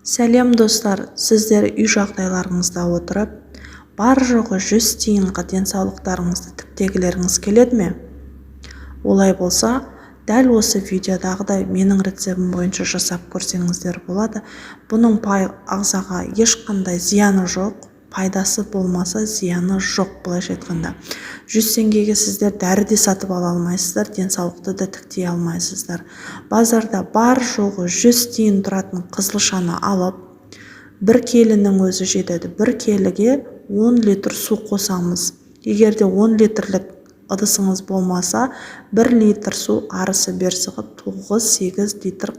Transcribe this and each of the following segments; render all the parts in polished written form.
Сәлем достар, сіздер үй жағдайларыңызда отырып, бар жоғы 100 тиынға денсаулықтарыңызды тіктегілеріңіз келеді ме? Олай болса, дәл осы видеодағыдай менің рецебім бойынша жасап көрсеңіздер болады. Бұның ағзаға ешқандай зияны жоқ, пайдасы болмаса зияны жоқ, былайша айтқанда. 100 теңгеге сіздер дәрі де сатып ала алмайсыздар, денсаулықты да тіктей алмайсыздар. Базарда бар жоғы 100 тиын тұратын қызылшаны алып, бір келінің өзі жетеді. Бір келіге 10 литр су қосамыз. Егерде 10 литрлік ыдысыңыз болмаса, 1 литр су арысы берсі қып 9-8 литр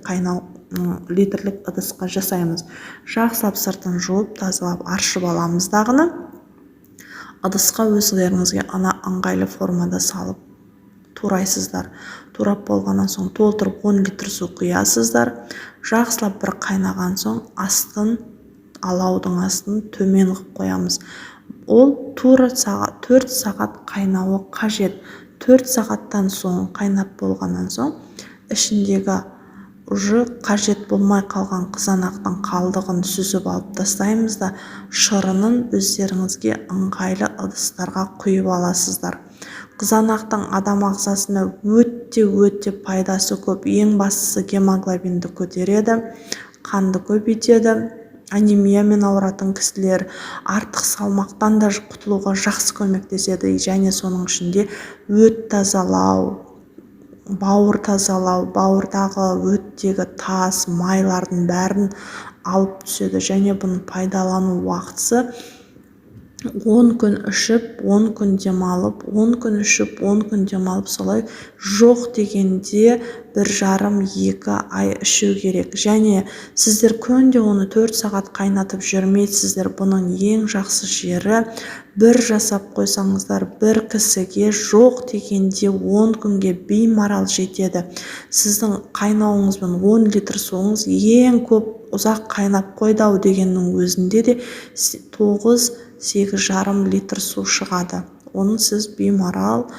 литрлік ыдысқа жасаймыз. Жақсылап сыртын жуып, тазалап, аршып аламыз дағыны. Ыдысқа өзіңізге ыңғайлы формада салып турайсыздар. Турап болғаннан соң толтырып 10 литр су құясыздар. Жақсылап бір қайнаған соң алаудың астын төмен қып қоямыз. Ол 4 сағат қайнауы қажет. 4 сағаттан соң қайнап болғаннан соң ішіндегі қажет болмай қалған қызанақтың қалдығын сүзіп алып тастаймыз да шырынын өздеріңізге ыңғайлы ыдыстарға құйып аласыздар. Қызанақтың адам ағзасына өте пайдасы көп. Ең бастысы гемоглобинді көтереді, қанды көбейтеді. Анемиямен ауыратын кісілер артық салмақтан да құтылуға жақсы көмектеседі. Және соның ішінде өт тазалау, бауыр тазалау, бауырдағы өттегі тас, майлардың бәрін алып түседі. Және бұның пайдалану уақытысы 10 күн ішіп, 10 күн демалып, 10 күн ішіп, 10 күн демалып, солай жоқ дегенде 1,5-2 ай ішу керек. Және сіздер күнде оны 4 сағат қайнатып жүрмейсіздер. Бұның ең жақсы жері бір жасап қойсаңыздар, бір кісіге жоқ дегенде 10 күнге беймарал жетеді. Сіздің қайнауыңызбен 10 литр суыңыз ең көп ұзақ қайнап қойдау дегеннің өзінде де 9-8,5 литр су шығады. Оны сіз беймарал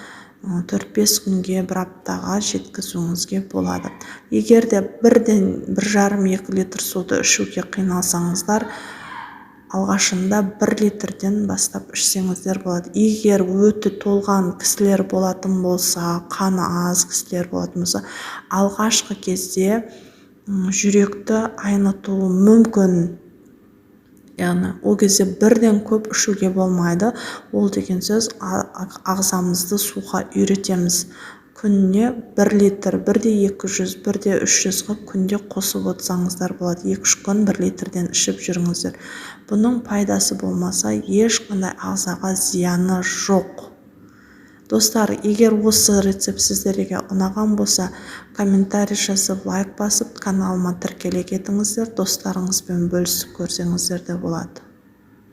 4-5 күнге, бір аптаға жеткізуіңізге болады. Егерде 1,5-2 литр суды ішуге қиналсаңыздар, алғашында 1 литрден бастап ішсеңіздер болады. Егер өті толған кісілер болатын болса, қаны аз кісілер болатын болса, алғашқы кезде жүректі айнытуы мүмкін. Яғни, ол кезде бірден көп ішуге болмайды. Ол деген сөз ағзамызды суға үйретеміз. Күніне 1 литр, 1,200, 1,300 қып күнде қосып отырсаңыздар болады. 2-3 күн 1 литрден ішіп жүріңіздер. Бұның пайдасы болмаса, ешқандай ағзаға зияны жоқ. Достар, егер осы рецепт сіздерге ұнаған болса, комментарий жазып, лайк басып, каналыма тіркеле кетіңіздер. Достарыңызбен бөлісіп көрсеңіздер де болады.